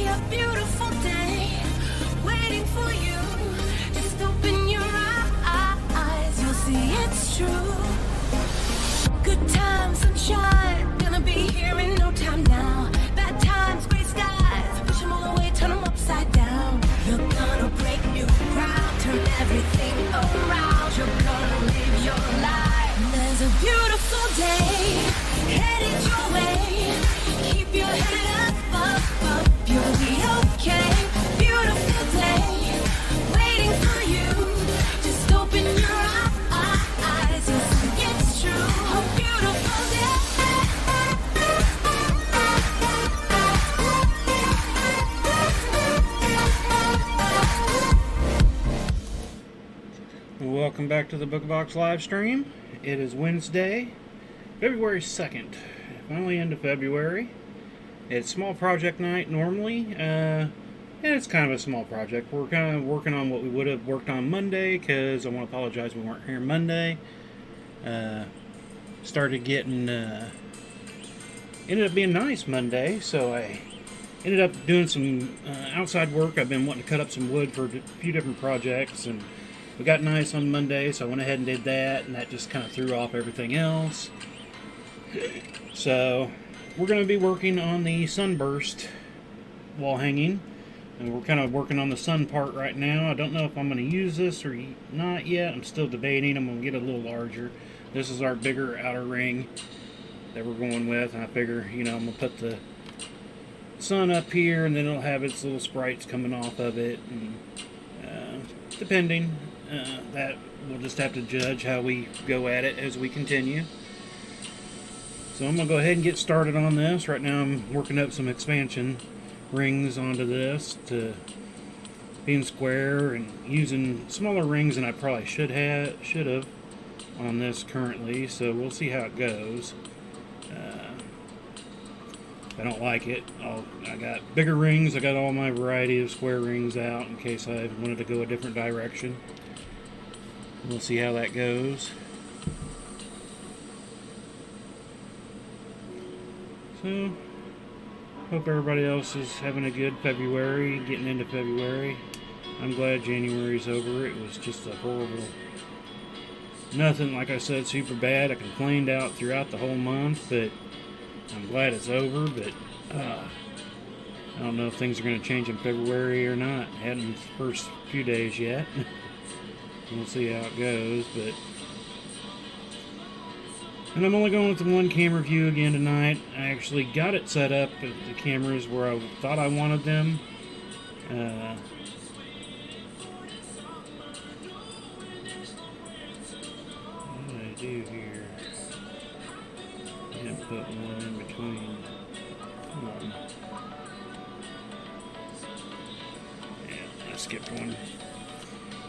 a beautiful day waiting for you. Just open your eyes, you'll see it's true. Good times, sunshine, gonna be here in no time now. Bad times, gray skies, push them all away, turn them upside down. You're gonna break new ground, turn everything around. You're gonna live your life. There's a beautiful day headed your way. Keep your head up, you'll be okay. Beautiful day waiting for you. Just open your eyes, you'll see it's true. A beautiful day. Welcome back to the Booga Box live stream. It is Wednesday, February 2nd. Finally into February. It's small project night normally. And it's kind of a small project. We're kind of working on what we would have worked on Monday, because I want to apologize we weren't here Monday. Started getting ended up being nice Monday, so I ended up doing some outside work. I've been wanting to cut up some wood for a few different projects, and we got nice on Monday, so I went ahead and did that, and that just kind of threw off everything else. So we're going to be working on the sunburst wall hanging, and we're kind of working on the sun part right now. I don't know if I'm going to use this or not yet. I'm still debating. I'm going to get a little larger. This is our bigger outer ring that we're going with, and I figure, I'm going to put the sun up here, and then it'll have its little sprites coming off of it, and depending, that we'll just have to judge how we go at it as we continue. So I'm going to go ahead and get started on this. Right now I'm working up some expansion rings onto this to being square, and using smaller rings than I probably should have on this currently, so we'll see how it goes. If I don't like it, I got bigger rings. I got all my variety of square rings out in case I wanted to go a different direction. We'll see how that goes. So, hope everybody else is having a good February, getting into February. I'm glad January's over. It was just a horrible, nothing, like I said, super bad. I complained out throughout the whole month, but I'm glad it's over. But I don't know if things are going to change in February or not. Hadn't the first few days yet. We'll see how it goes, but... And I'm only going with the one camera view again tonight. I actually got it set up at the cameras where I thought I wanted them. What did I do here? I didn't put one in between. Come on. Yeah, I skipped one.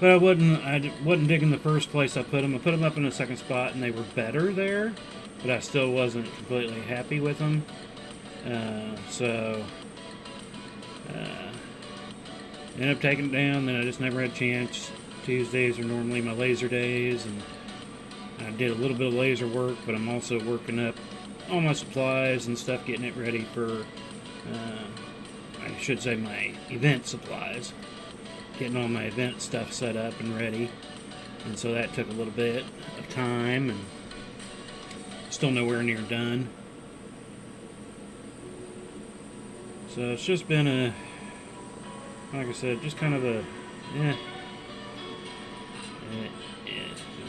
But I wasn't digging the first place I put them. I put them up in the second spot, and they were better there, but I still wasn't completely happy with them. So ended up taking it down. Then I just never had a chance. Tuesdays are normally my laser days, and I did a little bit of laser work, but I'm also working up all my supplies and stuff, getting it ready for, I should say, my event supplies. Getting all my event stuff set up and ready, and so that took a little bit of time, and still nowhere near done. So it's just been a, like I said, just kind of a, yeah.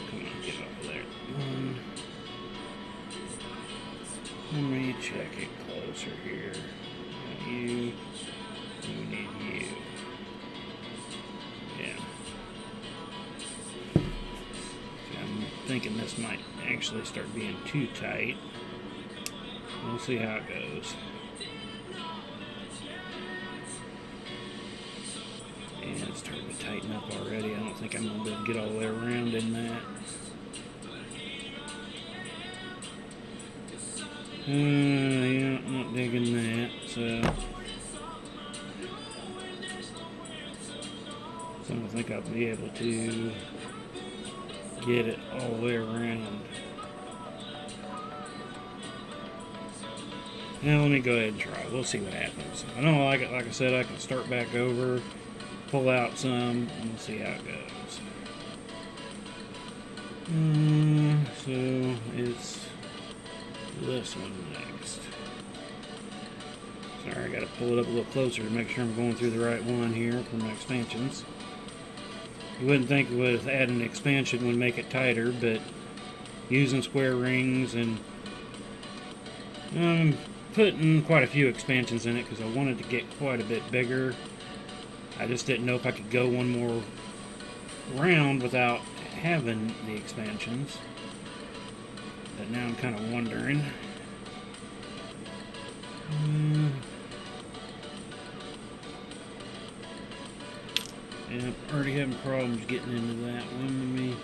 Come on, get off of there. Let me check it closer here. You, we need you. Yeah. I'm thinking this might actually start being too tight. We'll see how it goes. Yeah, it's starting to tighten up already. I don't think I'm going to be able to get all the way around in that. Yeah, I'm not digging that, so I don't think I'll be able to get it all the way around. Now let me go ahead and try. We'll see what happens. I don't like it. Like I said, I can start back over, pull out some, and we'll see how it goes. So it's this one next. Sorry, I got to pull it up a little closer to make sure I'm going through the right one here for my expansions. You wouldn't think with adding an expansion would make it tighter, but using square rings and putting quite a few expansions in it because I wanted to get quite a bit bigger. I just didn't know if I could go one more round without having the expansions. But now I'm kind of wondering. Yeah, I'm already having problems getting into that one. Let me.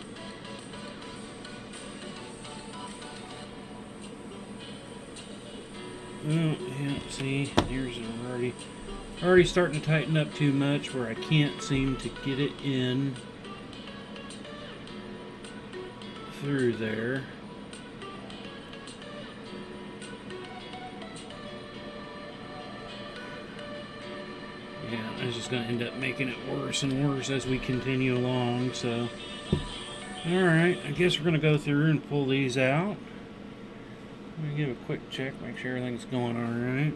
Oh, yeah, see, here's already starting to tighten up too much where I can't seem to get it in through there. Yeah, it's just going to end up making it worse and worse as we continue along, so. Alright, I guess we're going to go through and pull these out. Let me give a quick check, make sure everything's going alright.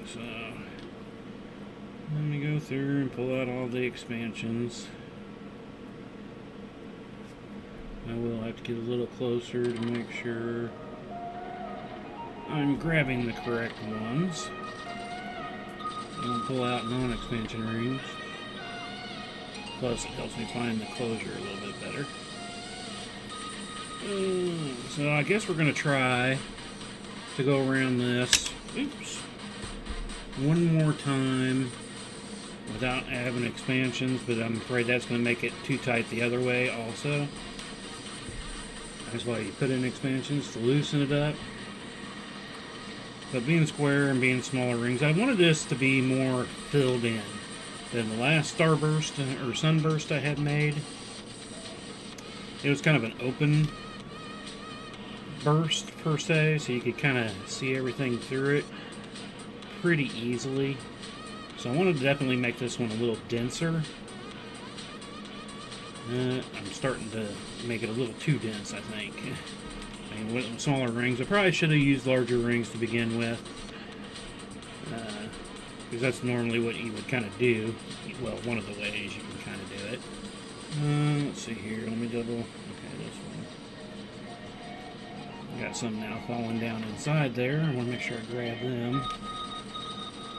So, let me go through and pull out all the expansions. I will have to get a little closer to make sure I'm grabbing the correct ones. And pull out non-expansion rings. Plus, it helps me find the closure a little bit better. So I guess we're going to try to go around this one more time without having expansions, but I'm afraid that's going to make it too tight the other way also. That's why you put in expansions, to loosen it up. But being square and being smaller rings, I wanted this to be more filled in than the last starburst or sunburst I had made. It was kind of an open burst per se, so you could kind of see everything through it pretty easily. So I wanted to definitely make this one a little denser. I'm starting to make it a little too dense, I think. I mean, with smaller rings, I probably should have used larger rings to begin with, because that's normally what you would kind of do. Well, one of the ways you can kind of do it. Let's see here. Let me double. Okay, this one. Got some now falling down inside there. I want to make sure I grab them.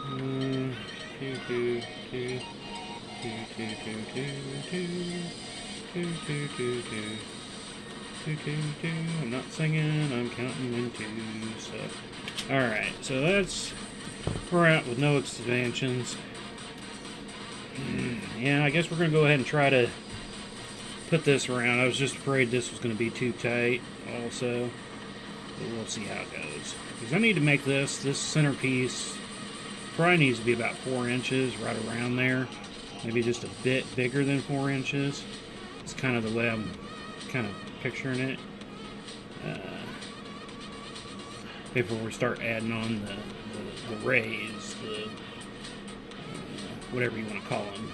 I'm not singing, I'm counting in twos. So. Alright, so we're out with no expansions. Yeah, I guess we're going to go ahead and try to put this around. I was just afraid this was going to be too tight also. But we'll see how it goes. Because I need to make this centerpiece probably needs to be about 4 inches, right around there. Maybe just a bit bigger than 4 inches. It's kind of the way I'm kind of picturing it. Before we start adding on the rays, whatever you want to call them.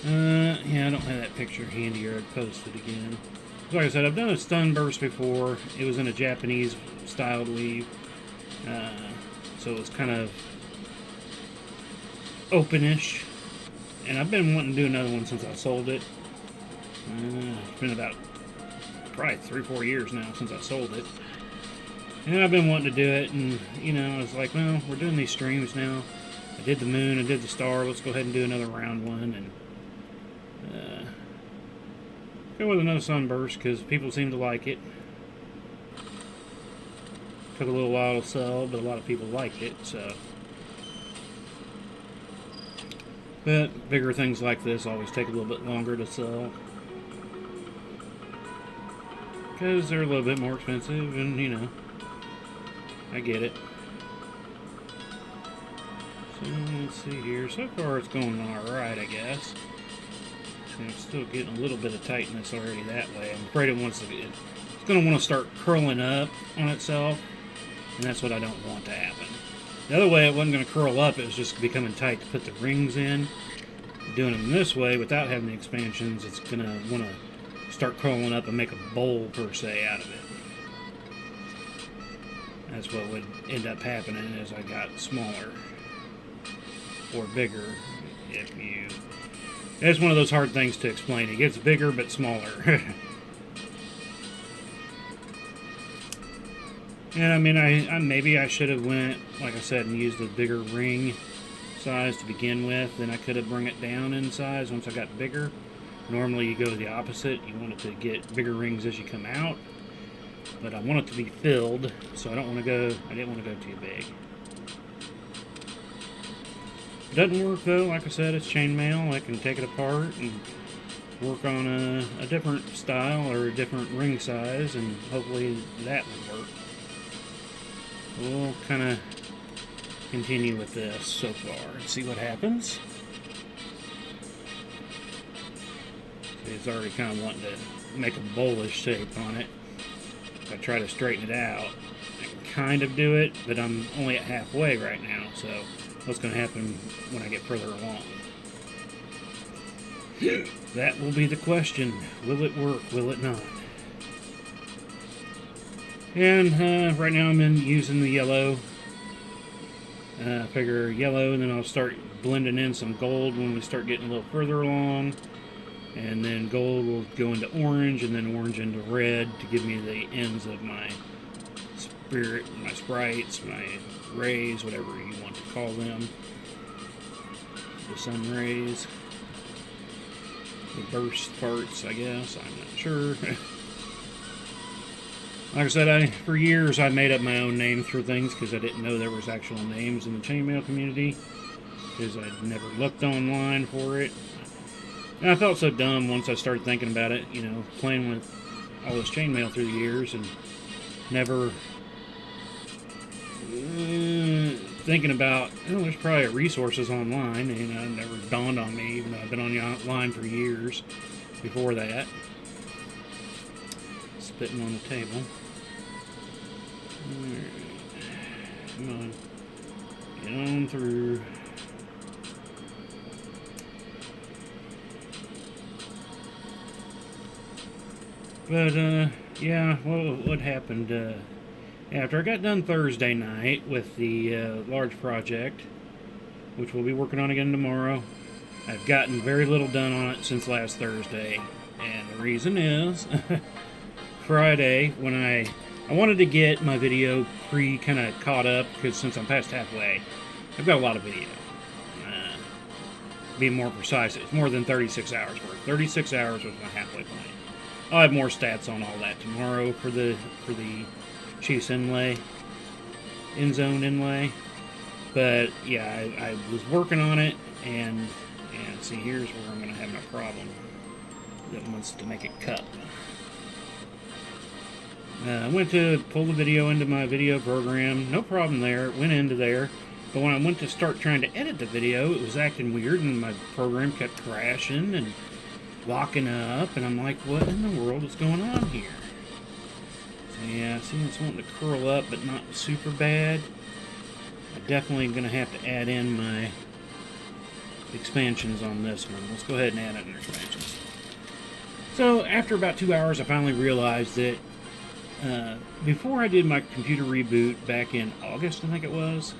Yeah, I don't have that picture handy, or I'd post it again. Like I said, I've done a sunburst before. It was in a Japanese styled weave. So it was kind of openish. And I've been wanting to do another one since I sold it. It's been about probably 3-4 years now since I sold it. And I've been wanting to do it, and you know, I was like, well, we're doing these streams now. I did the moon, I did the star, let's go ahead and do another round one, and go with another sunburst, because people seem to like it. Took a little while to sell, but a lot of people liked it, so. But bigger things like this always take a little bit longer to sell, because they're a little bit more expensive, and you know, I get it. So let's see here. So far it's going alright, I guess. So I'm still getting a little bit of tightness already that way. I'm afraid it's going going to want to start curling up on itself, and that's what I don't want to happen. The other way it wasn't going to curl up, it was just becoming tight to put the rings in. Doing them this way without having the expansions, it's going to want to start curling up and make a bowl per se out of it. That's what would end up happening as I got smaller or bigger. It's one of those hard things to explain. It gets bigger but smaller. And I mean, maybe I should have went, like I said, and used a bigger ring size to begin with. Then I could have bring it down in size once I got bigger. Normally you go the opposite. You want it to get bigger rings as you come out. But I want it to be filled, so I didn't want to go too big. It doesn't work though, like I said, it's chainmail. I can take it apart and work on a different style or a different ring size, and hopefully that would work. We'll kind of continue with this so far and see what happens. It's already kind of wanting to make a bowlish shape on it. If I try to straighten it out, I can kind of do it, but I'm only at halfway right now, so what's going to happen when I get further along? That will be the question. Will it work? Will it not? And right now I'm using the yellow. Figure yellow, and then I'll start blending in some gold when we start getting a little further along. And then gold will go into orange, and then orange into red to give me the ends of my spirit, my sprites, my rays, whatever you want to call them. The sun rays. The burst parts, I guess. I'm not sure. Like I said, for years I made up my own names for things because I didn't know there was actual names in the chainmail community, because I'd never looked online for it. And I felt so dumb once I started thinking about it, you know, playing with all this chainmail through the years and never thinking about, oh, there's probably resources online, and it never dawned on me, even though I've been online for years before that. Spitting on the table. Come on. Get on through. But, yeah, what happened, after I got done Thursday night with the large project, which we'll be working on again tomorrow, I've gotten very little done on it since last Thursday, and the reason is, Friday, when I wanted to get my video kind of caught up, because since I'm past halfway, I've got a lot of video. Being more precise, it's more than 36 hours worth. 36 hours was my halfway point. I'll have more stats on all that tomorrow for the Chiefs inlay, end zone inlay. But yeah, I was working on it, and see, here's where I'm going to have my problem. That wants to make it cut. I went to pull the video into my video program. No problem there. It went into there. But when I went to start trying to edit the video, it was acting weird, and my program kept crashing and locking up. And I'm like, what in the world is going on here? So yeah, see, it's wanting to curl up, but not super bad. I'm definitely going to have to add in my expansions on this one. Let's go ahead and add in expansions. So after about 2 hours, I finally realized that before I did my computer reboot back in August, I think it was,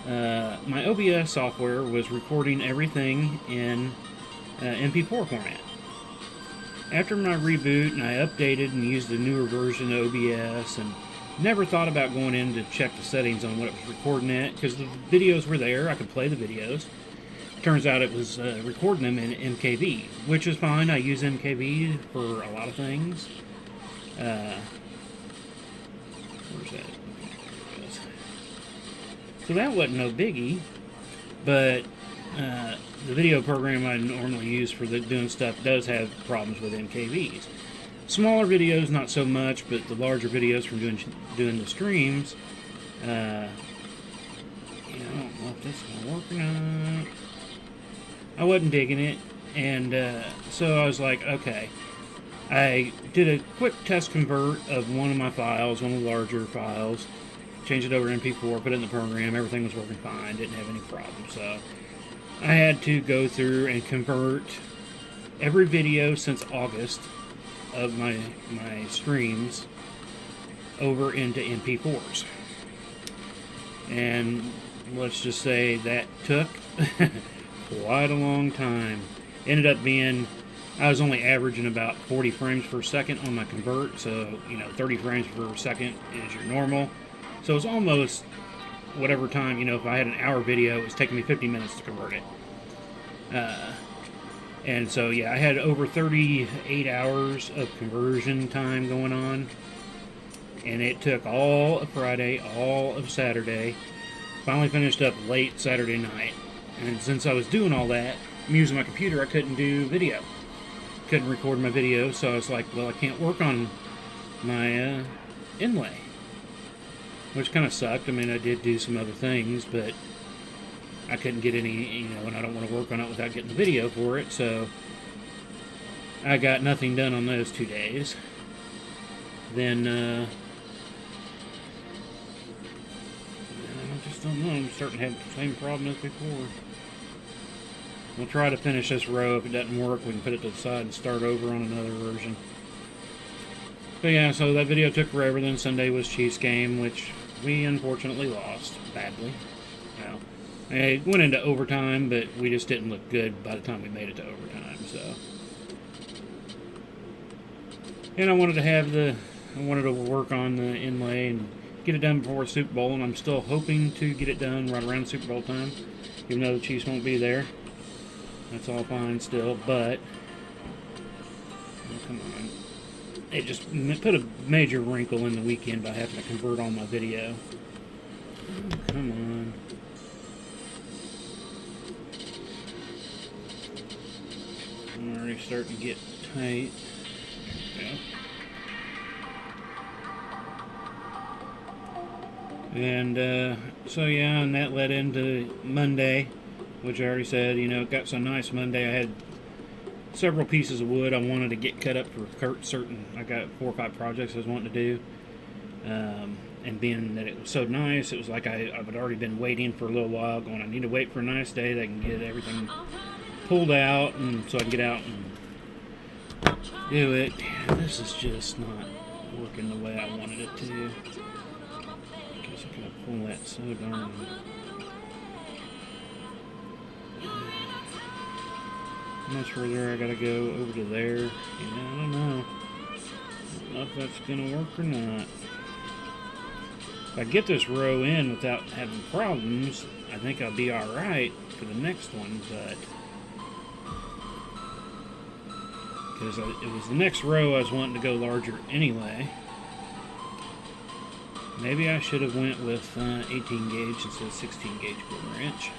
my OBS software was recording everything in MP4 format. After my reboot, and I updated and used a newer version of OBS, and never thought about going in to check the settings on what it was recording at, because the videos were there, I could play the videos. Turns out it was recording them in MKV, which is fine. I use MKV for a lot of things. Where's that? There it goes. So that wasn't no biggie, but the video program I normally use for doing stuff does have problems with MKVs. Smaller videos, not so much, but the larger videos from doing the streams, I don't know if this is going to work or not. I wasn't digging it, and so I was like, okay, I did a quick test convert of one of my files, one of the larger files, changed it over to MP4, put it in the program, everything was working fine, didn't have any problems. So I had to go through and convert every video since August of my streams over into MP4s. And let's just say that took quite a long time. Ended up being, I was only averaging about 40 frames per second on my convert, so 30 frames per second is your normal. So it's almost whatever time, if I had an hour video, it was taking me 50 minutes to convert it. And so yeah, I had over 38 hours of conversion time going on, and it took all of Friday, all of Saturday. Finally finished up late Saturday night, and since I was doing all that, I'm using my computer, I couldn't do video. Couldn't record my video, so I was like, well, I can't work on my inlay. Which kind of sucked. I mean, I did do some other things, but I couldn't get any, and I don't want to work on it without getting the video for it, so I got nothing done on those 2 days. Then, I just don't know, I'm starting to have the same problem as before. We'll try to finish this row. If it doesn't work, we can put it to the side and start over on another version. But yeah, so that video took forever. Then Sunday was Chiefs game, which we unfortunately lost badly. Well, it went into overtime, but we just didn't look good by the time we made it to overtime. So, and I wanted to work on the inlay and get it done before the Super Bowl, and I'm still hoping to get it done right around Super Bowl time, even though the Chiefs won't be there. That's all fine still, but oh, come on. It just put a major wrinkle in the weekend by having to convert all my video. Oh, come on. I'm already starting to get tight. Yeah. And so yeah, and that led into Monday, which I already said, it got so nice Monday. I had several pieces of wood I wanted to get cut up for certain. I got 4 or 5 projects I was wanting to do. And being that it was so nice, it was like I had already been waiting for a little while, going, I need to wait for a nice day that I can get everything pulled out, and so I can get out and do it. This is just not working the way I wanted it to. I guess I gotta pull that so darn. How much further I gotta go over to there? I don't know. I don't know if that's gonna work or not. If I get this row in without having problems, I think I'll be alright for the next one, but because it was the next row I was wanting to go larger anyway. Maybe I should have went with 18 gauge instead of 16 gauge 1/4 inch.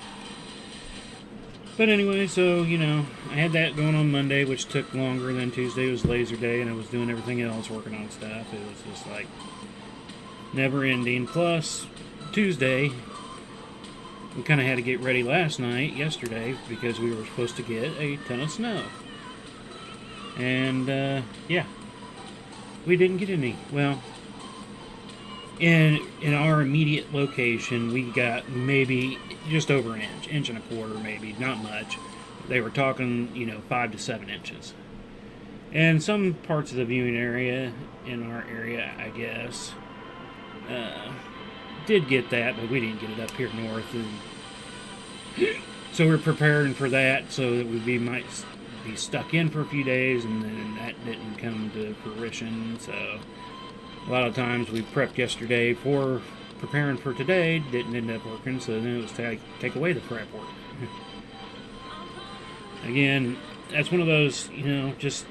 But anyway, so, I had that going on Monday, which took longer than Tuesday. It was laser day, and I was doing everything else, working on stuff. It was just like never ending. Plus, Tuesday, we kind of had to get ready yesterday, because we were supposed to get a ton of snow. And, yeah, we didn't get any. Well, in our immediate location, we got maybe just over an inch and a quarter, maybe, not much. They were talking, 5 to 7 inches. And some parts of the viewing area in our area, I guess, did get that, but we didn't get it up here north. And so we're preparing for that, so that we might be stuck in for a few days, and then that didn't come to fruition. So a lot of times we prepped yesterday for preparing for today, didn't end up working, so then it was take away the prep work. Again, that's one of those, just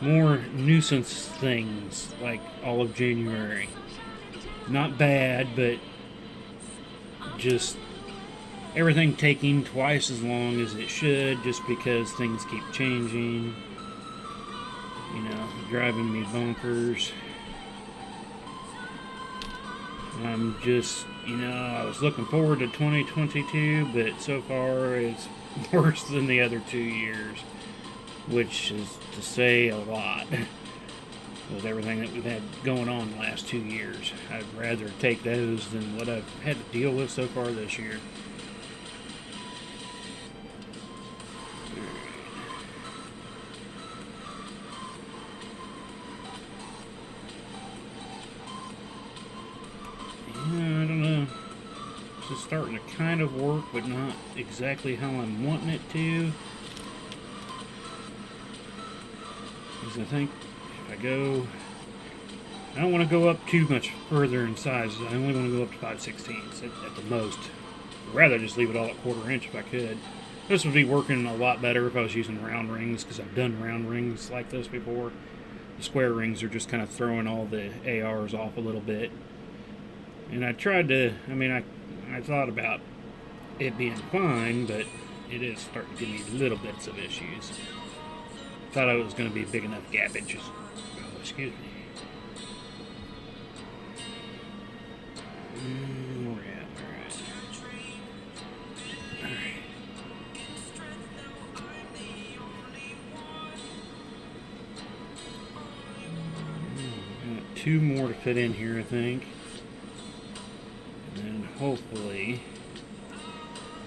more nuisance things, like all of January. Not bad, but just everything taking twice as long as it should, just because things keep changing, driving me bonkers. I'm just, I was looking forward to 2022, but so far it's worse than the other 2 years, which is to say a lot. with everything that we've had going on the last 2 years. I'd rather take those than what I've had to deal with so far this year. Yeah, I don't know. It's just starting to kind of work, but not exactly how I'm wanting it to. Because I think if I go, I don't want to go up too much further in sizes. I only want to go up to 5/16 at the most. I'd rather just leave it all at 1/4 inch if I could. This would be working a lot better if I was using round rings, because I've done round rings like this before. The square rings are just kind of throwing all the ARs off a little bit. And I tried to, I thought about it being fine, but it is starting to give me little bits of issues. Thought it was going to be big enough gap inches. Oh, excuse me. Where we at? Alright. 2 more to fit in here, I think. And then hopefully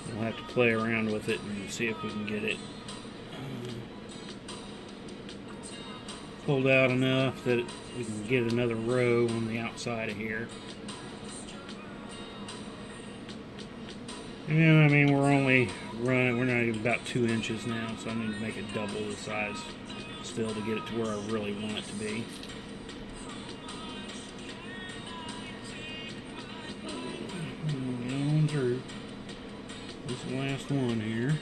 we'll have to play around with it and see if we can get it pulled out enough that we can get another row on the outside of here. And we're only running, we're not even about 2 inches now, so I need to make it double the size still to get it to where I really want it to be. Going through this last one here.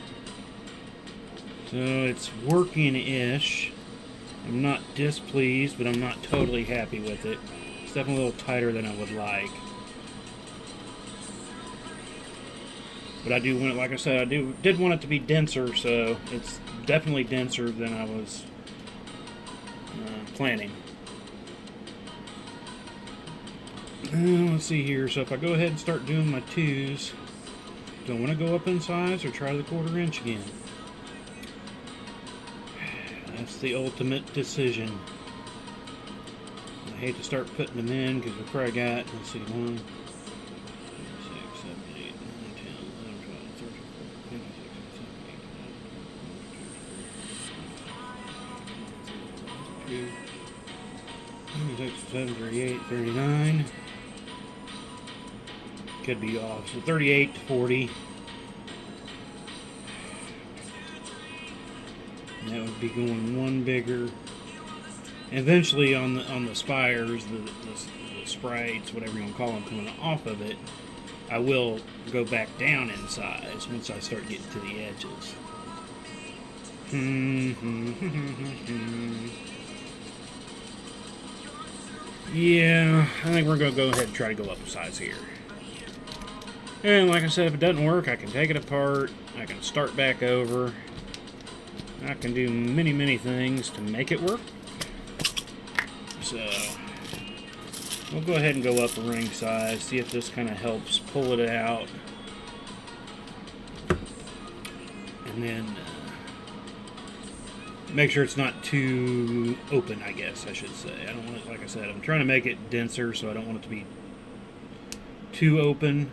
So it's working-ish. I'm not displeased, but I'm not totally happy with it. It's definitely a little tighter than I would like. But I do want it, like I said, I did want it to be denser, so it's definitely denser than I was planning. Let's see here. So if I go ahead and start doing my 2s, do I want to go up in size or try the 1/4 inch again? That's the ultimate decision. I hate to start putting them in because we've probably got, let's see, 1, 6, 7, 8, 9, 10, 11, 12, 13, 14, 15, 16, 17, 38, 39. Could be off. So 38 to 40. And that would be going one bigger. Eventually on the spires, the sprites, whatever you want to call them, coming off of it, I will go back down in size once I start getting to the edges. Yeah, I think we're going to go ahead and try to go up a size here. And like I said, if it doesn't work, I can take it apart. I can start back over. I can do many, many things to make it work. So, we'll go ahead and go up a ring size, see if this kind of helps pull it out. And then make sure it's not too open, I guess I should say. I don't want it, like I said, I'm trying to make it denser, so I don't want it to be too open.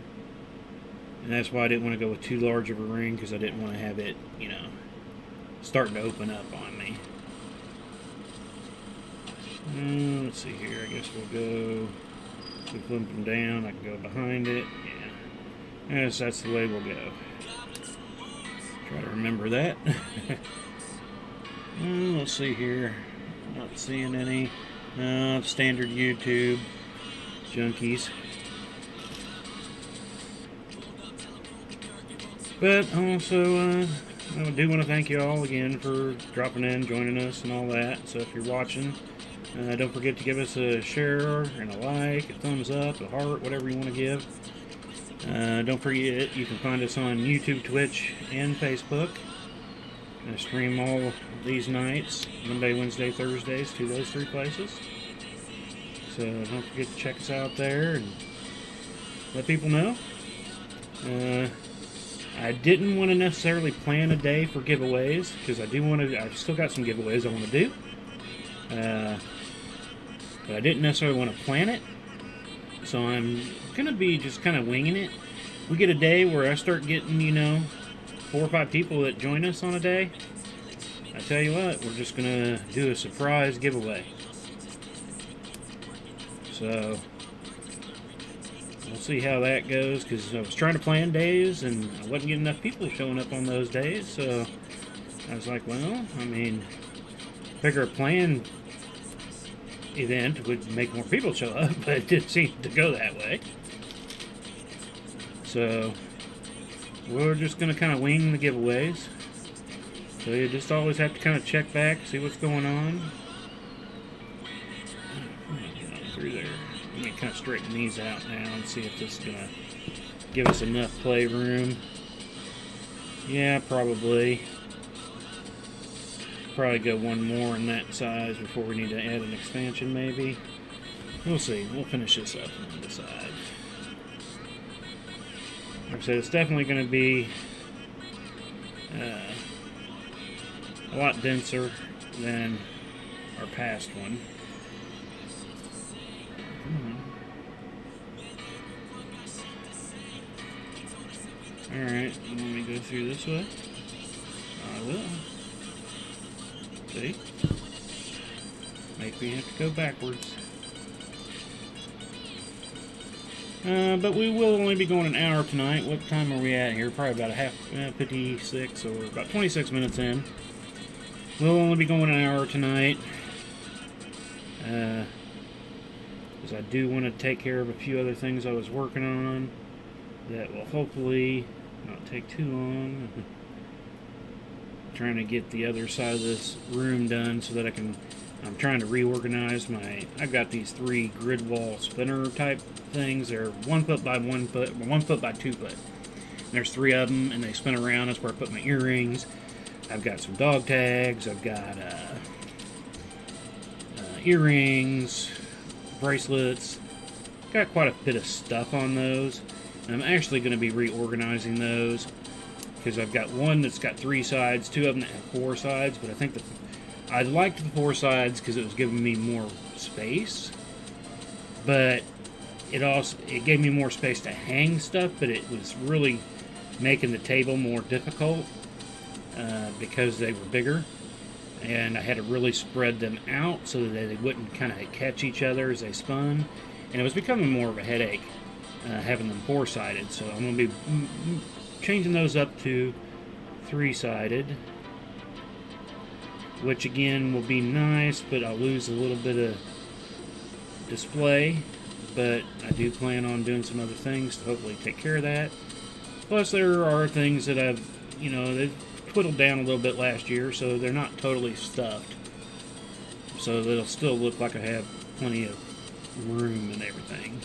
And that's why I didn't want to go with too large of a ring, because I didn't want to have it, starting to open up on me. Let's see here. I guess we'll go. We flip them down. I can go behind it. Yeah. Yes, that's the way we'll go. Try to remember that. Let's see here. Not seeing any standard YouTube junkies. But also, I do want to thank you all again for dropping in, joining us, and all that. So if you're watching, don't forget to give us a share and a like, a thumbs up, a heart, whatever you want to give. Don't forget, you can find us on YouTube, Twitch, and Facebook. I stream all these nights, Monday, Wednesday, Thursdays, to those 3 places. So don't forget to check us out there and let people know. I didn't want to necessarily plan a day for giveaways, because I've still got some giveaways I want to do. but I didn't necessarily want to plan it. So I'm going to be just kind of winging it. We get a day where I start getting, 4 or 5 people that join us on a day. I tell you what, we're just going to do a surprise giveaway. So we'll see how that goes, because I was trying to plan days and I wasn't getting enough people showing up on those days. So I was like, well, I mean, figure a planned event would make more people show up, but it didn't seem to go that way. So we're just going to kind of wing the giveaways. So you just always have to kind of check back, see what's going on. Get on through there. Let me kind of straighten these out now and see if this is going to give us enough playroom. Yeah, probably. Probably go one more in that size before we need to add an expansion, maybe. We'll see. We'll finish this up and decide. Like I said, it's definitely going to be a lot denser than our past one. Alright, you want me to go through this way? I will. See? Make me have to go backwards. But we will only be going an hour tonight. What time are we at here? Probably about 56 or about 26 minutes in. We'll only be going an hour tonight. Because I do want to take care of a few other things I was working on that will hopefully not take too long. Trying to get the other side of this room done so that I'm trying to reorganize I've got these 3 grid wall spinner type things. They're 1 foot by 1 foot, 1 foot by 2 foot. And there's 3 of them, and they spin around. That's where I put my earrings. I've got some dog tags. I've got earrings, bracelets. Got quite a bit of stuff on those. And I'm actually going to be reorganizing those, because I've got one that's got 3 sides, 2 of them that have 4 sides, but I think I liked the 4 sides because it was giving me more space, but it gave me more space to hang stuff, but it was really making the table more difficult because they were bigger, and I had to really spread them out so that they wouldn't kind of catch each other as they spun, and it was becoming more of a headache having them 4-sided, so I'm going to be changing those up to 3-sided, which again will be nice, but I'll lose a little bit of display. But I do plan on doing some other things to hopefully take care of that. Plus there are things that they've twiddled down a little bit last year, so they're not totally stuffed. So it'll still look like I have plenty of room and everything.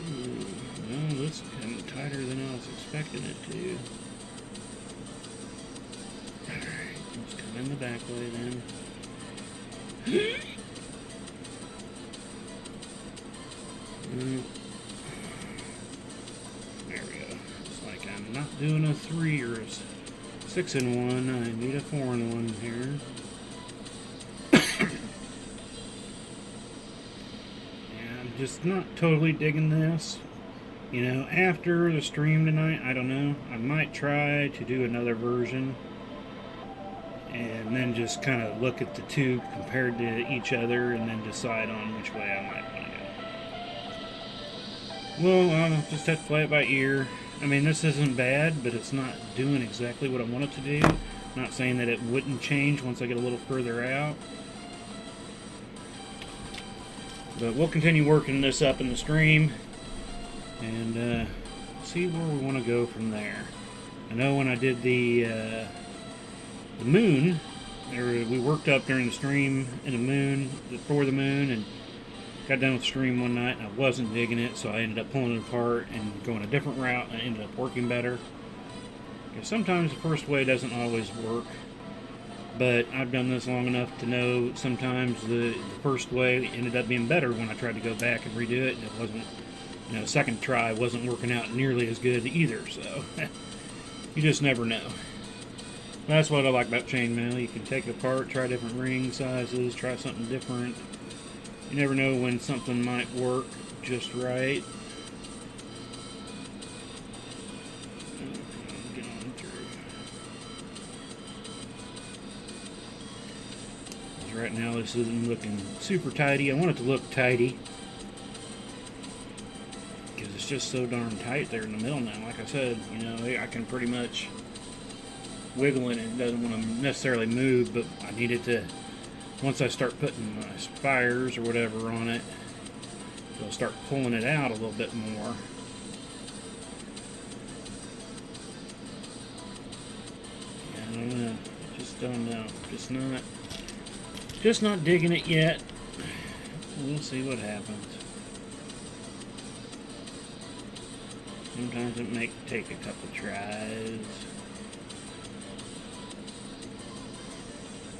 Well, this is kind of tighter than I was expecting it to. Alright, let's come in the back way then. There we go. It's like I'm not doing a 3 or a 6-in-1. I need a 4-in-1 here. I'm just not totally digging this. After the stream tonight, I don't know. I might try to do another version and then just kind of look at the 2 compared to each other and then decide on which way I might want to go. Well, I'll just have to play it by ear. I mean, this isn't bad, but it's not doing exactly what I want it to do. Not saying that it wouldn't change once I get a little further out. But we'll continue working this up in the stream and see where we want to go from there. I know when I did the moon, we worked up during the stream in the moon, for the moon, and got done with the stream one night and I wasn't digging it, so I ended up pulling it apart and going a different route, and it ended up working better. Because sometimes the first way doesn't always work. But I've done this long enough to know sometimes the first way ended up being better when I tried to go back and redo it, and it wasn't, second try wasn't working out nearly as good either, so you just never know. That's what I like about chainmail. You can take it apart, try different ring sizes, try something different. You never know when something might work just right. Get on through. Right now this isn't looking super tidy. I want it to look tidy because it's just so darn tight there in the middle now. Like I said, you know, I can pretty much wiggle it. It doesn't want to necessarily move, but I need it to, once I start putting my spires or whatever on it, it'll start pulling it out a little bit more. Yeah, I don't know. Just don't know. Just not digging it yet. We'll see what happens. Sometimes it may take a couple tries.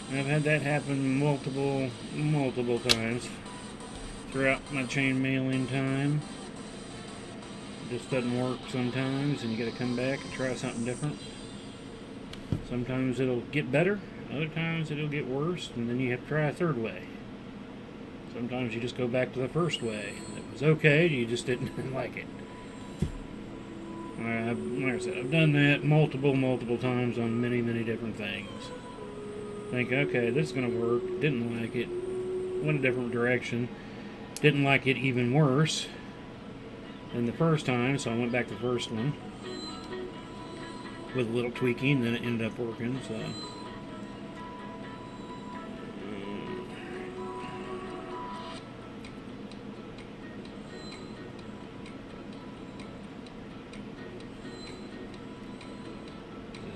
I've had that happen multiple times throughout my chain mailing time. It just doesn't work sometimes, and you got to come back and try something different. Sometimes it'll get better, other times it'll get worse, and then you have to try a third way. Sometimes you just go back to the first way. It was okay, you just didn't like it. Like I said, I've done that multiple times on many different things. Think, okay, this is going to work. Didn't like it. Went a different direction. Didn't like it even worse than the first time, so I went back to the first one with a little tweaking, then it ended up working, so.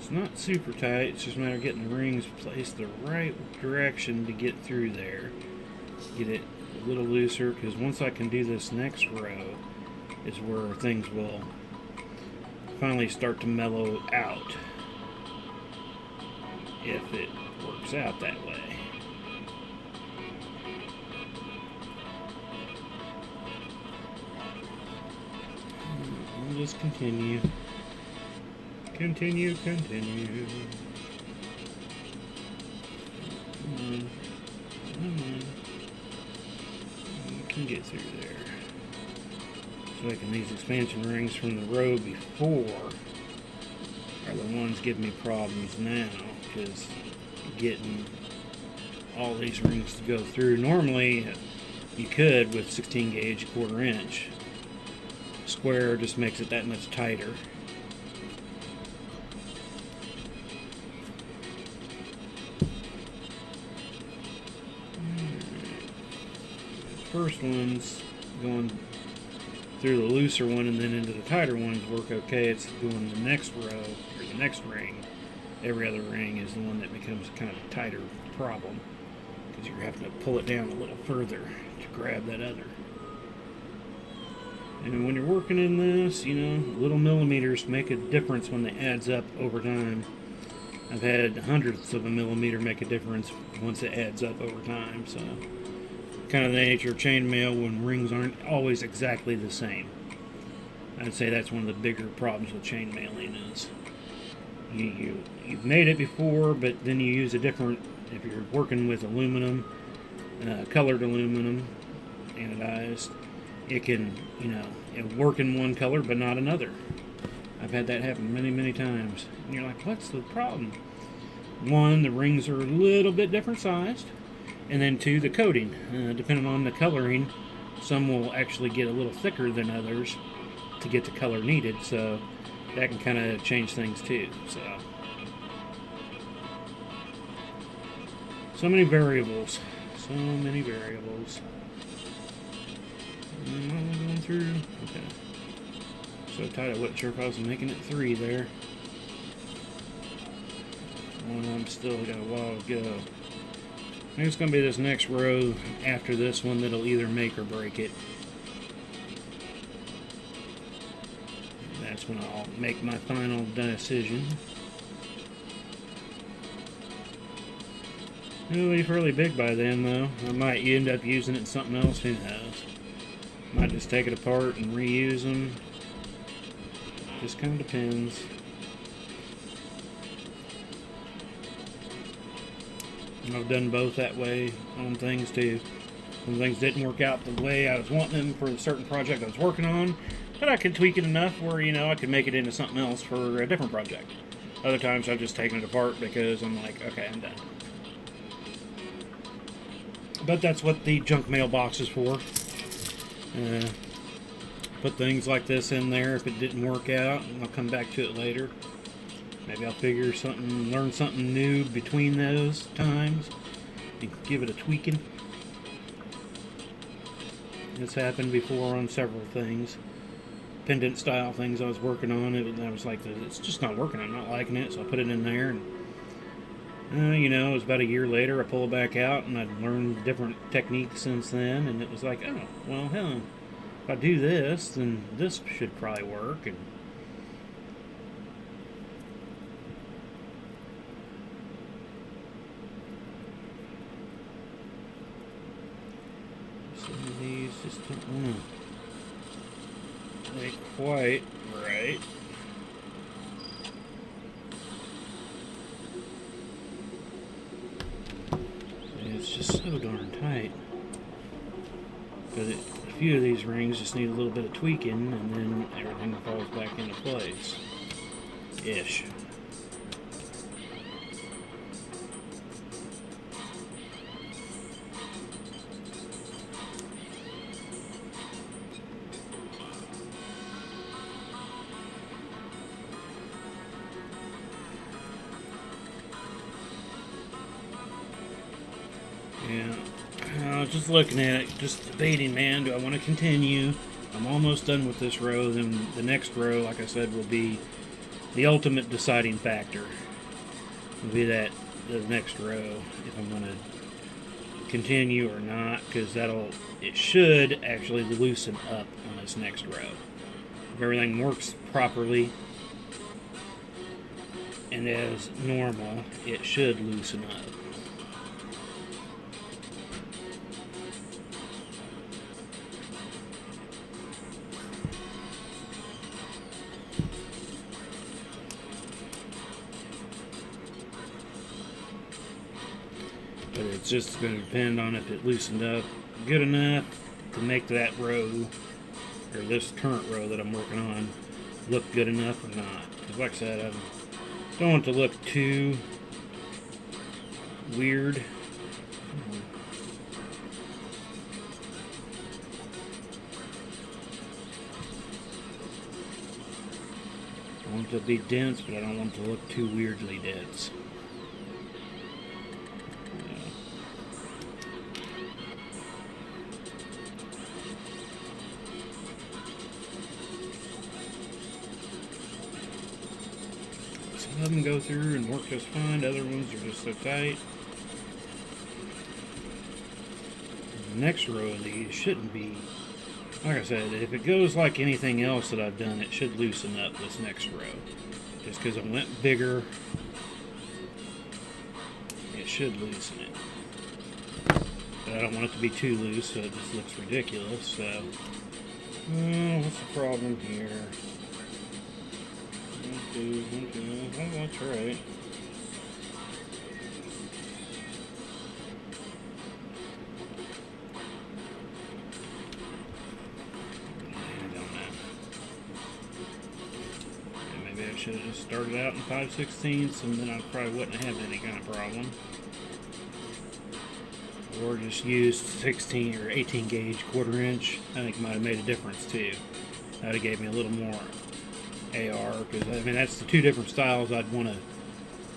Not super tight, it's just a matter of getting the rings placed the right direction to get through there. Get it a little looser, because once I can do this next row is where things will finally start to mellow out, if it works out that way. We'll just continue. Continue. Come on. You can get through there. So making these expansion rings from the row before are the ones giving me problems now, because getting all these rings to go through. Normally you could with 16 gauge 1/4 inch. Square just makes it that much tighter. First ones going through the looser one and then into the tighter ones work okay. It's doing the next row or the next ring. Every other ring is the one that becomes kind of a tighter problem, because you're having to pull it down a little further to grab that other. And when you're working in this, you know, little millimeters make a difference when it adds up over time. I've had hundredths of a millimeter make a difference once it adds up over time, so kind of the nature of chainmail when rings aren't always exactly the same. I'd say that's one of the bigger problems with chainmailing is you've made it before, but then you use a different, if you're working with aluminum, colored aluminum, anodized, it can, you know, it'll work in one color but not another. I've had that happen many times. And you're like, what's the problem? One, the rings are a little bit different sized. And then two, the coating. Depending on the coloring, some will actually get a little thicker than others to get the color needed, so that can kind of change things too. So many variables. So many variables. Am I going through? Okay. So tight I wasn't sure if I was making it 3 there. One I'm still got a while to go. I think it's going to be this next row after this one that'll either make or break it. That's when I'll make my final decision. It'll be fairly big by then, though. I might end up using it in something else, who knows. Might just take it apart and reuse them. Just kind of depends. And I've done both that way on things too. Some things didn't work out the way I was wanting them for a certain project I was working on, but I could tweak it enough where, you know, I could make it into something else for a different project. Other times I've just taken it apart because I'm like, okay, I'm done. But that's what the junk mail box is for. Put things like this in there if it didn't work out, and I'll come back to it later. Maybe I'll figure something, learn something new between those times, and give it a tweaking. It's happened before on several things. Pendant style things I was working on, I was like, it's just not working, I'm not liking it, so I put it in there, and you know, it was about a year later, I pull it back out, and I've learned different techniques since then, and it was like, oh, well, hell, if I do this, then this should probably work, and some of these just don't want to lay quite right. It's just so darn tight. But a few of these rings just need a little bit of tweaking, and then everything falls back into place. Ish. Yeah, just looking at it, just debating, man, do I want to continue? I'm almost done with this row, then the next row, like I said, will be the ultimate deciding factor. Will be the next row, if I'm going to continue or not, because it should actually loosen up on this next row. If everything works properly and as normal, it should loosen up. But it's just going to depend on if it loosened up good enough to make that row, or this current row that I'm working on, look good enough or not. Because like I said, I don't want it to look too weird. I want it to be dense, but I don't want it to look too weirdly dense. Some of them go through and work just fine, other ones are just so tight. The next row of these shouldn't be, like I said, if it goes like anything else that I've done, it should loosen up this next row. Just because it went bigger, it should loosen it. But I don't want it to be too loose, so it just looks ridiculous. So, what's the problem here? One, two. Oh, that's right. I don't know. Maybe I should have just started out in 5/16, and then I probably wouldn't have had any kind of problem. Or just used 16 or 18 gauge 1/4 inch. I think it might have made a difference too. That would have gave me a little more AR, because I mean that's the two different styles I'd want to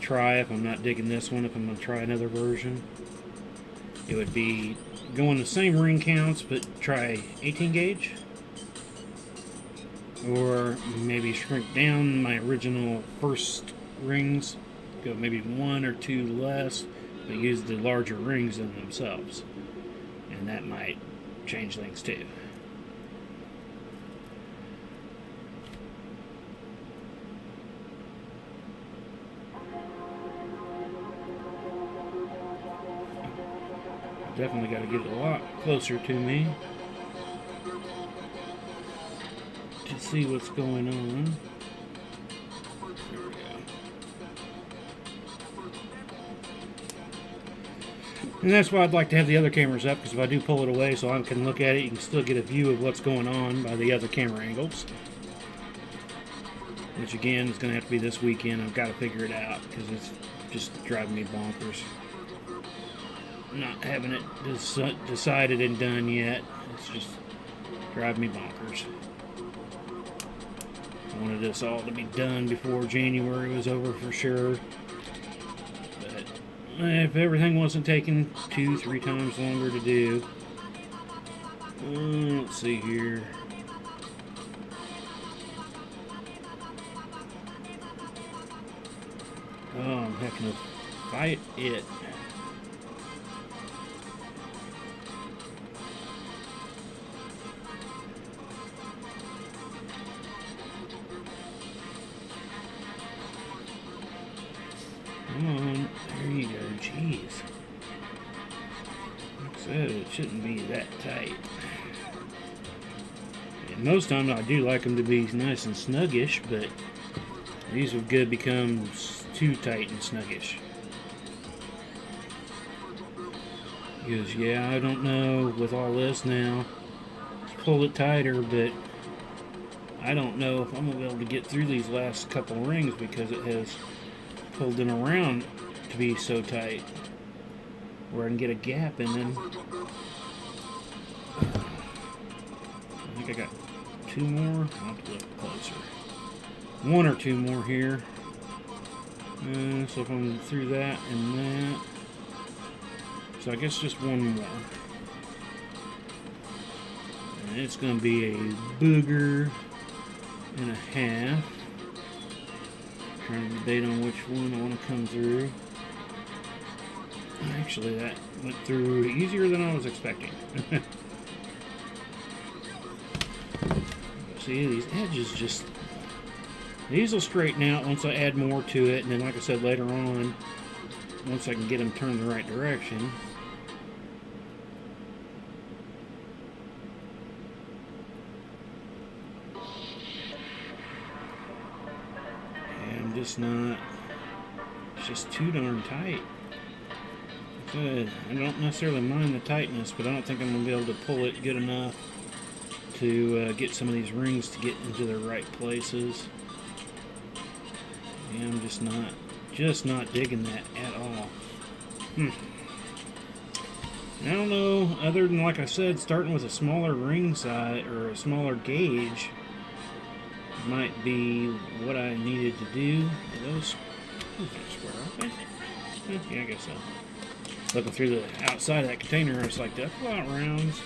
try if I'm not digging this one. If I'm going to try another version, it would be going the same ring counts but try 18 gauge, or maybe shrink down my original first rings, go maybe 1 or 2 less, but use the larger rings in themselves, and that might change things too. Definitely got to get it a lot closer to me to see what's going on. There we go. And that's why I'd like to have the other cameras up, because if I do pull it away so I can look at it, you can still get a view of what's going on by the other camera angles. Which again is going to have to be this weekend. I've got to figure it out because it's just driving me bonkers. Not having it decided and done yet. It's just driving me bonkers. I wanted this all to be done before January was over for sure. But if everything wasn't taking 2-3 times longer to do. Let's see here. Oh, I'm having to fight it. Come on, there you go, jeez. Like I said, it shouldn't be that tight. And most times I do like them to be nice and snuggish, but these would good become too tight and snuggish. Because, yeah, I don't know with all this now. Let's pull it tighter, but I don't know if I'm going to be able to get through these last couple rings because it has pulled them around to be so tight where I can get a gap in them. I think I got 2 more. I'll have to look closer. 1 or 2 more here. So if I'm through that and that, so I guess just 1 more. And it's going to be a booger and a half. Trying to debate on which one I want to come through. Actually, that went through easier than I was expecting. See, these edges just... These will straighten out once I add more to it, and then like I said later on, once I can get them turned the right direction. And I'm just not, it's just too darn tight. Good. I don't necessarily mind the tightness, but I don't think I'm going to be able to pull it good enough to get some of these rings to get into their right places. Yeah, I'm just not digging that at all. I don't know, other than, like I said, starting with a smaller ring size or a smaller gauge might be what I needed to do. Are those square, aren't they? Yeah, I guess so. Looking through the outside of that container, I was like, that's a lot of rounds.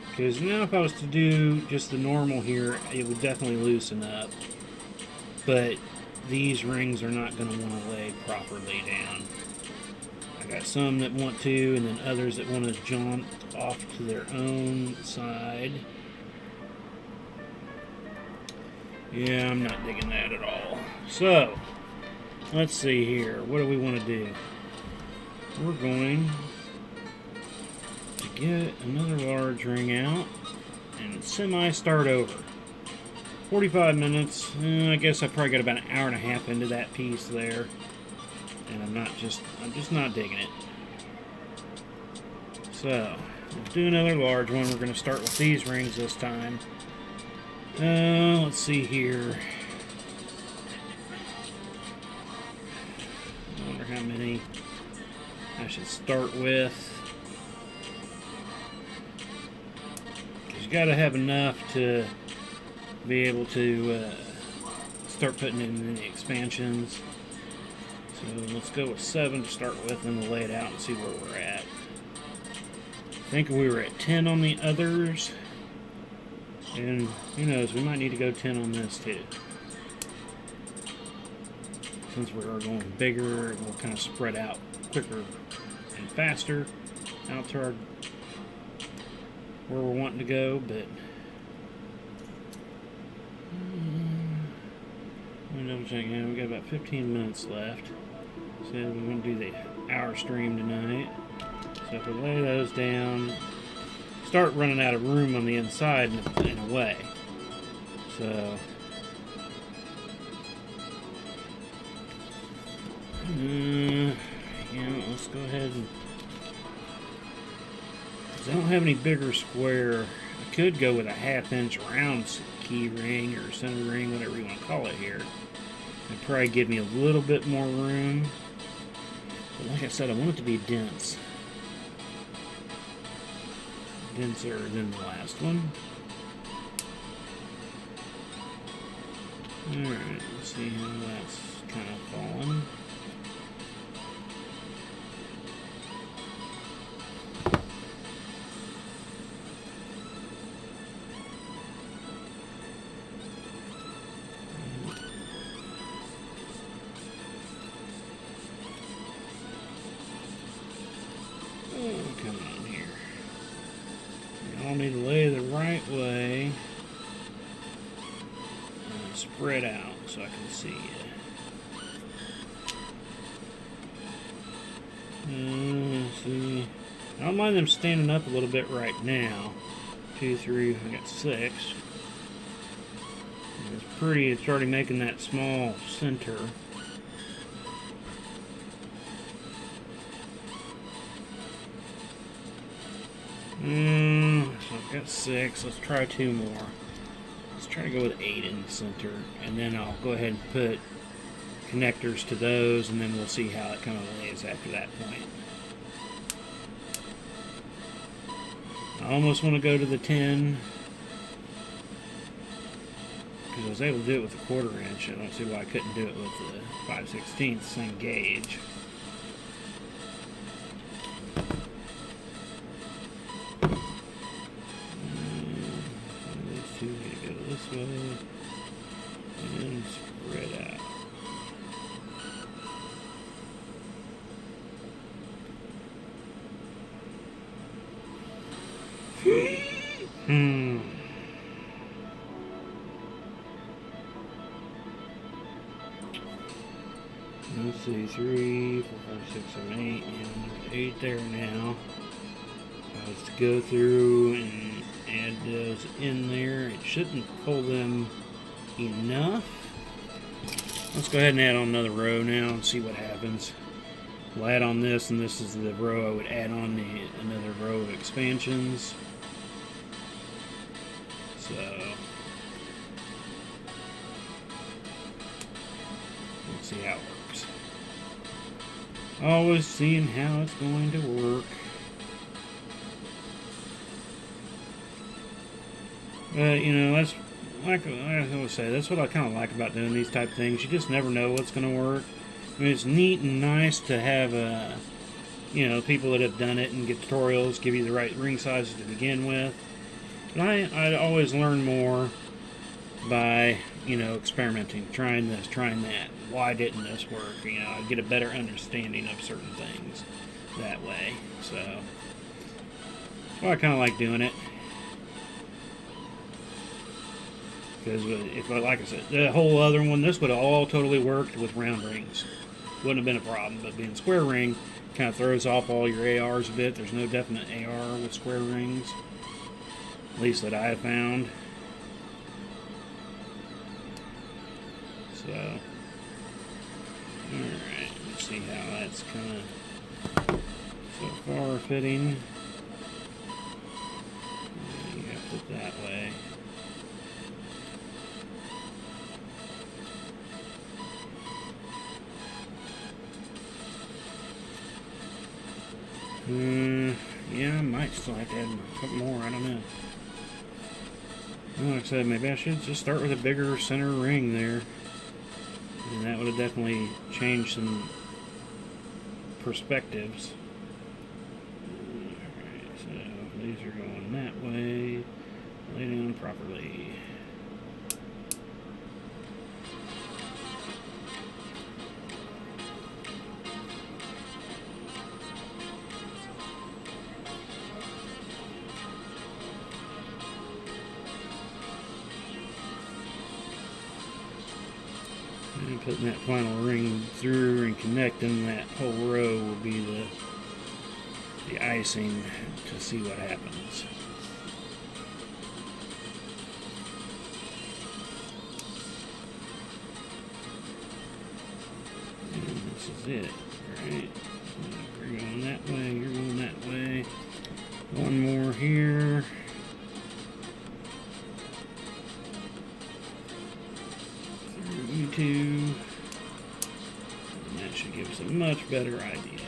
Because now if I was to do just the normal here, it would definitely loosen up. But these rings are not going to want to lay properly down. I got some that want to, and then others that want to jaunt off to their own side. Yeah, I'm not digging that at all. So, let's see here. What do we want to do? We're going to get another large ring out and semi-start over. 45 minutes. I guess I probably got about an hour and a half into that piece there. And I'm just not digging it. So, let's do another large one. We're going to start with these rings this time. Let's see here. I wonder how many I should start with. Because you got to have enough to be able to start putting in the expansions. So let's go with 7 to start with, and we'll lay it out and see where we're at. I think we were at 10 on the others. And who knows, we might need to go 10 on this too. Since we are going bigger, we'll kind of spread out quicker and faster out to our where we're wanting to go, but I'm double checking out. We got about 15 minutes left. So we're going to do the hour stream tonight. So if we lay those down, start running out of room on the inside in a way. So Yeah, let's go ahead and... 'cause I don't have any bigger square. I could go with a 1/2 inch round key ring or center ring, whatever you want to call it here. It'd probably give me a little bit more room. But like I said, I want it to be dense. Denser than the last one. Alright, let's see how that's kind of fallen. Oh, come on here. You all need to lay the right way. Spread out so I can see you. See, I don't mind them standing up a little bit right now. 2, 3, I got 6. It's pretty. It's already making that small center. So I've got 6. Let's try 2 more. Let's try to go with 8 in the center, and then I'll go ahead and put connectors to those, and then we'll see how it kind of lays after that point. I almost want to go to the 10, because I was able to do it with a 1/4 inch. I don't see why I couldn't do it with the 5/16, same gauge. These two need to go this way and spread out. Let's see, 3, 4, 5, 6, 7, 8. And there's 8 there now. I was to go through and add those in there. It shouldn't pull them enough. Let's go ahead and add on another row now and see what happens. We'll add on this, and this is the row I would add on another row of expansions. So let's see how it works. Always seeing how it's going to work. But you know, that's like I always say, that's what I kind of like about doing these type of things. You just never know what's going to work. I mean, it's neat and nice to have you know, people that have done it and get tutorials, give you the right ring sizes to begin with. But I always learn more by, you know, experimenting, trying this, trying that. Why didn't this work? You know, I get a better understanding of certain things that way. So, that's why I kind of like doing it. Because if, like I said, the whole other one, this would have all totally worked with round rings. Wouldn't have been a problem. But being square ring kind of throws off all your ARs a bit. There's no definite AR with square rings, at least that I have found. So, alright, let's see how that's kind of so far fitting. You have to put it that way. Yeah, I might still have to add a couple more, I don't know. Well, like I said, maybe I should just start with a bigger center ring there. And that would have definitely changed some perspectives. Alright, so these are going that way. Lay down properly. And putting that final ring through and connecting that whole row will be the icing to see what happens. And this is is it, right? You're going that way, you're going that way. One more here. 32. And that should give us a much better idea.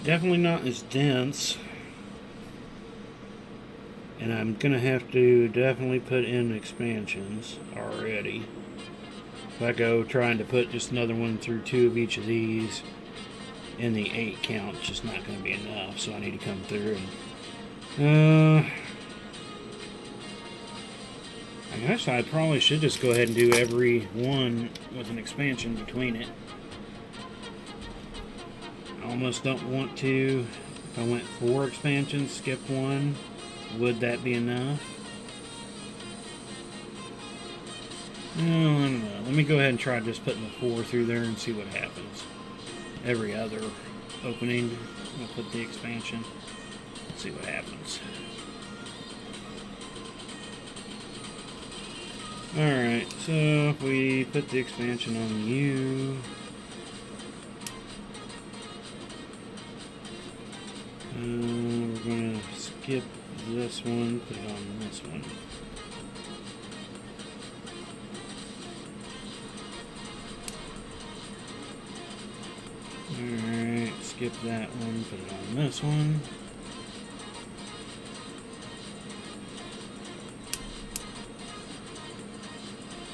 Definitely not as dense. And I'm going to have to definitely put in expansions already. If I go trying to put just another one through 2 of each of these, in the 8 count, it's just not going to be enough. So I need to come through and... I guess I probably should just go ahead and do every one with an expansion between it. I almost don't want to. If I went 4 expansions, skip 1, would that be enough? No, I don't know. Let me go ahead and try just putting the 4 through there and see what happens. Every other opening, I'll put the expansion. See what happens. Alright, so if we put the expansion on you. We're going to skip this one, put it on this one. Alright, skip that one, put it on this one.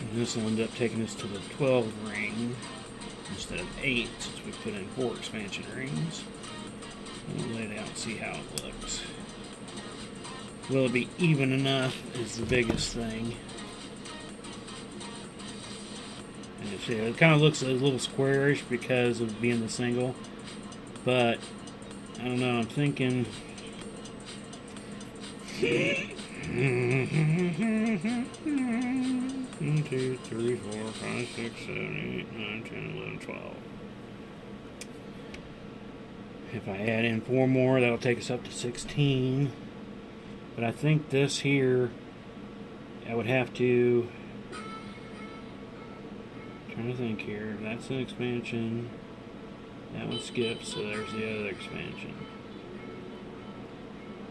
And this will end up taking us to the 12 ring instead of 8, since we put in 4 expansion rings. We'll lay it out and see how it looks. Will it be even enough is the biggest thing. And you see, it kind of looks a little squarish because of being the single. But, I don't know, I'm thinking... 1, 2, 3, 4, 5, 6, 7, 8, 9, 10, 11, 12. If I add in 4 more, that'll take us up to 16. But I think this here, I would have to... trying to think here. That's an expansion. That one skips, so there's the other expansion.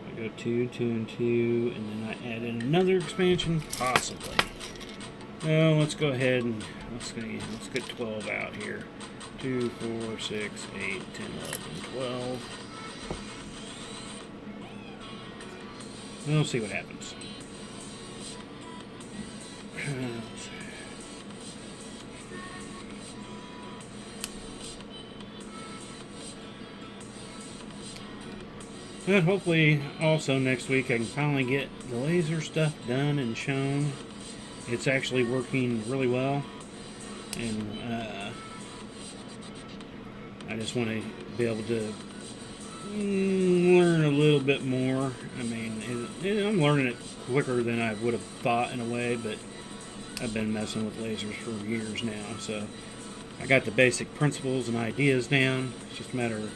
I go 2, 2, and 2, and then I add in another expansion, possibly. Well, let's go ahead and let's get 12 out here. 2, 4, 6, 8, 10, 11, 12. We'll see what happens. But hopefully also next week I can finally get the laser stuff done and shown. It's actually working really well, and I just want to be able to learn a little bit more. I mean, I'm learning it quicker than I would have thought in a way, but I've been messing with lasers for years now, so I got the basic principles and ideas down. It's just a matter of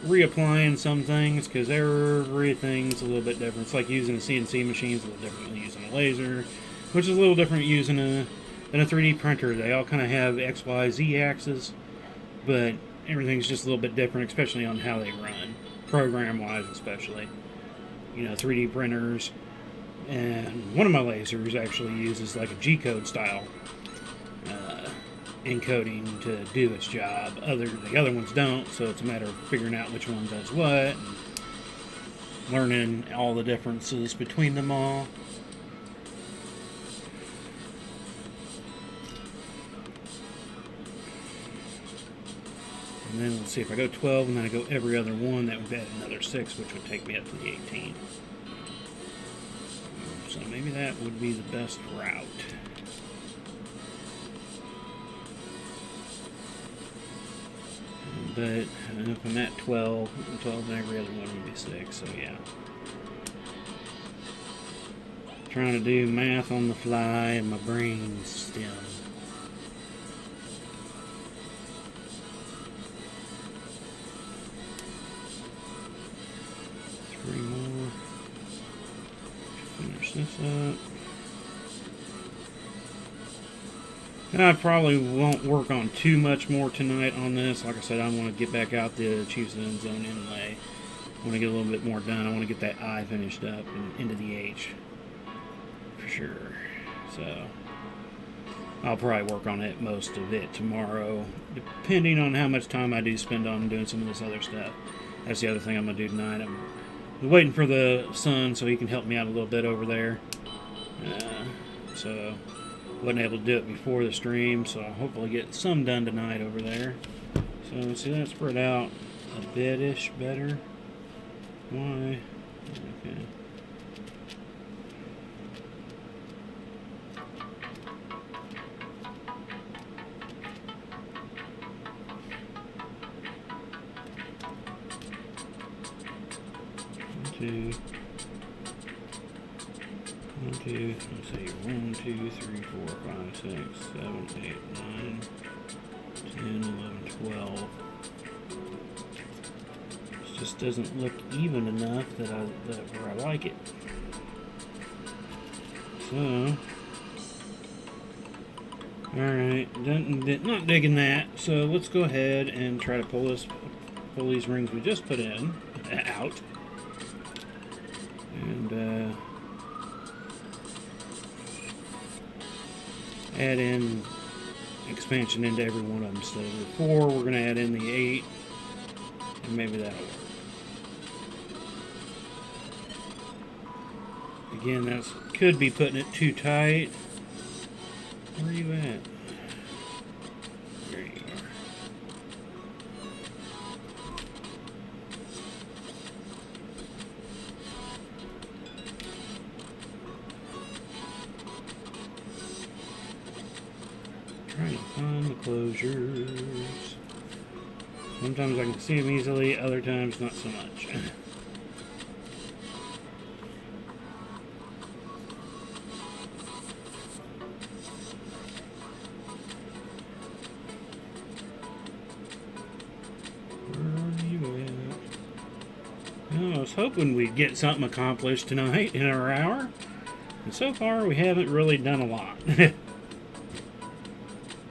reapplying some things, because everything's a little bit different. It's like using a CNC machine is a little different than using a laser, which is a little different using than a 3D printer. They all kind of have X, Y, Z axes, but everything's just a little bit different, especially on how they run, program-wise especially. You know, 3D printers, and one of my lasers actually uses like a G-code style encoding to do its job. The other ones don't, so it's a matter of figuring out which one does what, and learning all the differences between them all. And then let's see, if I go 12 and then I go every other one, that would add another 6, which would take me up to the 18. So maybe that would be the best route. But if I'm at 12 and every other one would be 6, so yeah. Trying to do math on the fly and my brain's still. Three more. this up. I probably won't work on too much more tonight on this. Like I said, I want to get back out the Chiefs end zone inlay. I want to get a little bit more done. I want to get that I finished up and into the H for sure. So I'll probably work on it, most of it, tomorrow, depending on how much time I do spend on doing some of this other stuff. That's the other thing I'm going to do tonight. I'm waiting for the son so he can help me out a little bit over there. So wasn't able to do it before the stream, so I'll hopefully get some done tonight over there. So see that spread out a bit-ish better. Why? Okay. Let's see, 1, 2, 3, 4, 5, 6, 7, 8, 9, 10, 11, 12. It just doesn't look even enough that where I like it. So, alright, not digging that. So let's go ahead and try to pull these rings we just put in out. And add in expansion into every one of them. So the 4, we're going to add in the 8, and maybe that'll work. Again, that could be putting it too tight. Where are you at? There you are. Trying to find the closures. Sometimes I can see them easily, other times not so much. I was hoping we'd get something accomplished tonight in our hour, and so far we haven't really done a lot.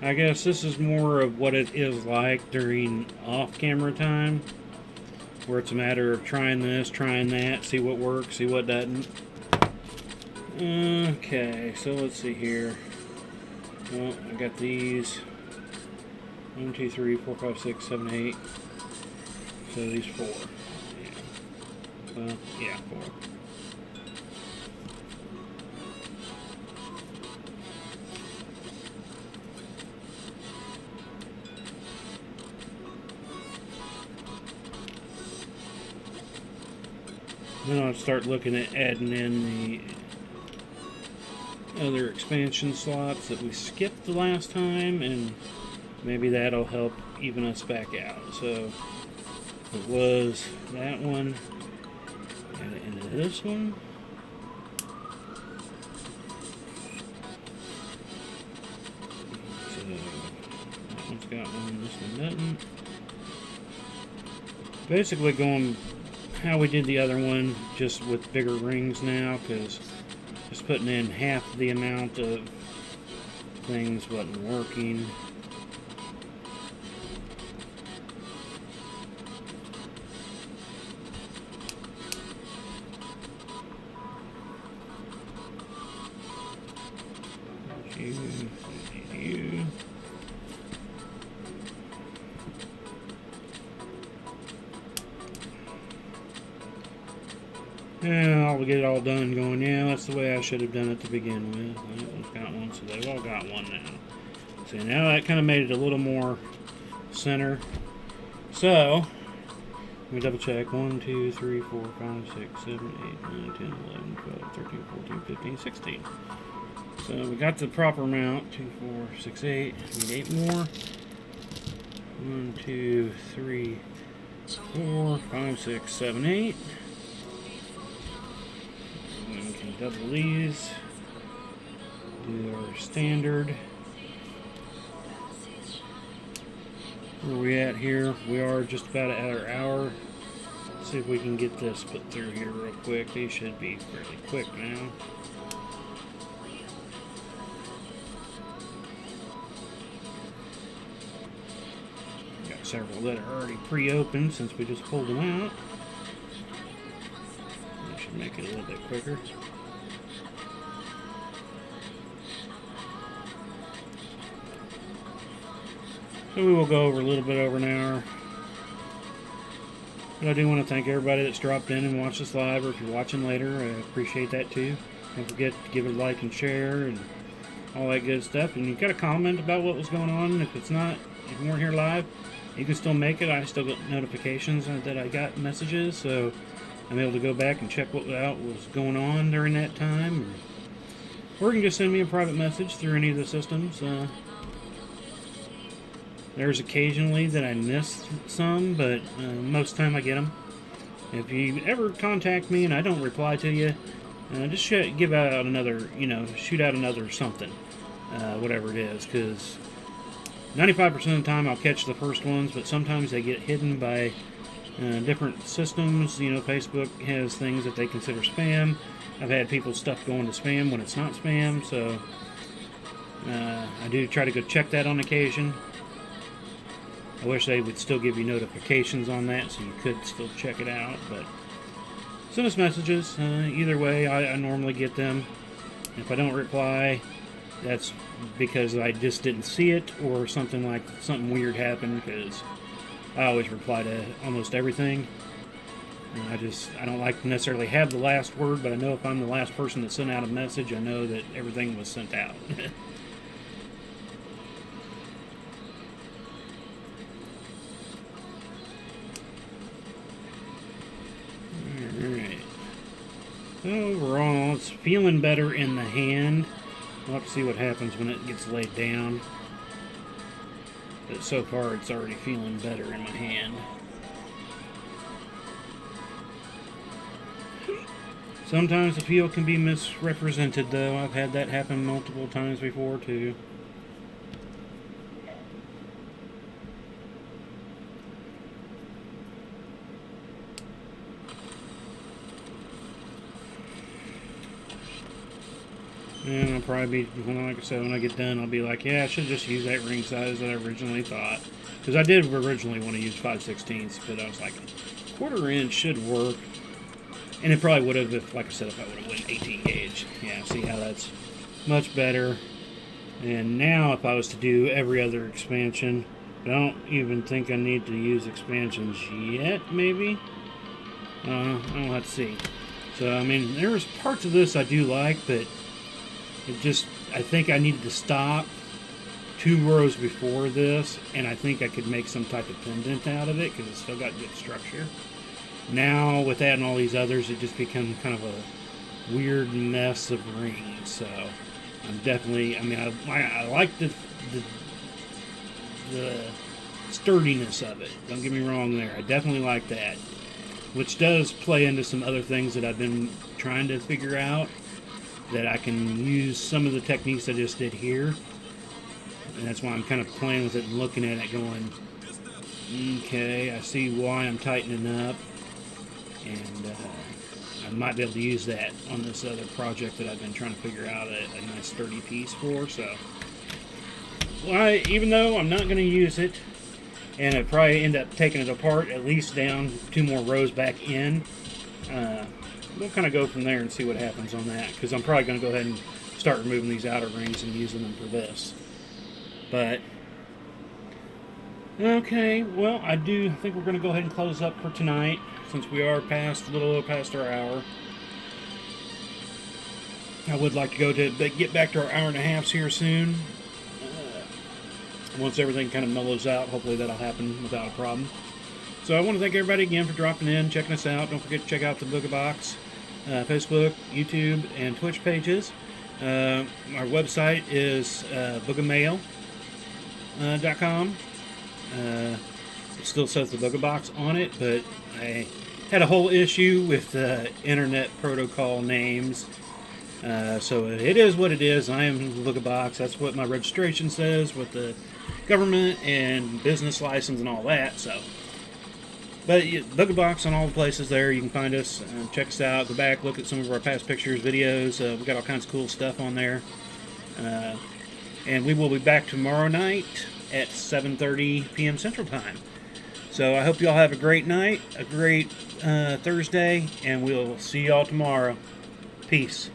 I guess this is more of what it is like during off-camera time, where it's a matter of trying this, trying that, see what works, see what doesn't. Okay, so let's see here. Well, I got these 1, 2, 3, 4, 5, 6, 7, 8. So these 4. Well, yeah, 4. Then I'll start looking at adding in the other expansion slots that we skipped the last time, and maybe that'll help even us back out. So it was that one. Add it into this one. So that one's got one, this one doesn't. Basically going how we did the other one, just with bigger rings now, because just putting in half the amount of things wasn't working. You. Yeah, I'll get it all done going. Yeah, that's the way I should have done it to begin with. That one's got one, so they've all got one now. See, now that kind of made it a little more center. So, let me double check. 1, 2, 3, 4, 5, 6, 7, 8, 9, 10, 11, 12, 13, 14, 15, 16. So we got the proper amount. 2, 4, 6, 8. Need 8 more. 1, 2, 3, 4, 5, 6, 7, 8. And we can double these. Do our standard. Where are we at here? We are just about at our hour. Let's see if we can get this put through here real quick. These should be fairly quick now. several that are already pre-opened since we just pulled them out. That should make it a little bit quicker. So we will go over a little bit over an hour. But I do want to thank everybody that's dropped in and watched this live, or if you're watching later, I appreciate that too. Don't forget to give it a like and share and all that good stuff. And you got a comment about what was going on. If you weren't here live, you can still make it. I still get notifications that I got messages, so I'm able to go back and check what was going on during that time. Or you can just send me a private message through any of the systems. There's occasionally that I miss some, but most of the time I get them. If you ever contact me and I don't reply to you, just shoot out another something, whatever it is, because 95% of the time I'll catch the first ones, but sometimes they get hidden by different systems. You know, Facebook has things that they consider spam. I've had people's stuff going to spam when it's not spam, so I do try to go check that on occasion. I wish they would still give you notifications on that so you could still check it out, but send us messages. Either way, I normally get them. If I don't reply, that's because I just didn't see it, or something weird happened, because I always reply to almost everything. I don't like to necessarily have the last word, but I know if I'm the last person that sent out a message, I know that everything was sent out. Alright. Overall, it's feeling better in the hand. We'll have to see what happens when it gets laid down. But so far, it's already feeling better in my hand. Sometimes the feel can be misrepresented, though. I've had that happen multiple times before, too. And I'll probably be, like I said, when I get done, I'll be like, yeah, I should just use that ring size that I originally thought. Because I did originally want to use 5/16, but I was like, 1/4 inch should work. And it probably would have, if I would have went 18 gauge. Yeah, see how that's much better. And now if I was to do every other expansion, I don't even think I need to use expansions yet, maybe? I'll have to see. So, I mean, there's parts of this I do like, but I think I needed to stop 2 rows before this, and I think I could make some type of pendant out of it, because it's still got good structure. Now, with adding all these others, it just becomes kind of a weird mess of rings. So, I'm definitely, I like the sturdiness of it. Don't get me wrong there. I definitely like that. Which does play into some other things that I've been trying to figure out, that I can use some of the techniques I just did here. And that's why I'm kind of playing with it and looking at it going, okay, I see why I'm tightening up. And I might be able to use that on this other project that I've been trying to figure out a nice sturdy piece for. So, even though I'm not going to use it, and I probably end up taking it apart, at least down 2 more rows back in, we'll kind of go from there and see what happens on that. Because I'm probably going to go ahead and start removing these outer rings and using them for this. But, okay, well, I think we're going to go ahead and close up for tonight, since we are a little past our hour. I would like to get back to our hour and a half here soon. Once everything kind of mellows out, hopefully that'll happen without a problem. So I want to thank everybody again for dropping in, checking us out. Don't forget to check out the Booga Box, Facebook, YouTube, and Twitch pages. Our website is boogamail.com. It still says the Booga Box on it, but I had a whole issue with internet protocol names. So it is what it is. I am the Booga Box. That's what my registration says with the government and business license and all that. So, but Booga Box on all the places there. You can find us. Check us out. Go back, look at some of our past pictures, videos. We got all kinds of cool stuff on there. And we will be back tomorrow night at 7:30 p.m. Central Time. So I hope y'all have a great night, a great Thursday, and we'll see y'all tomorrow. Peace.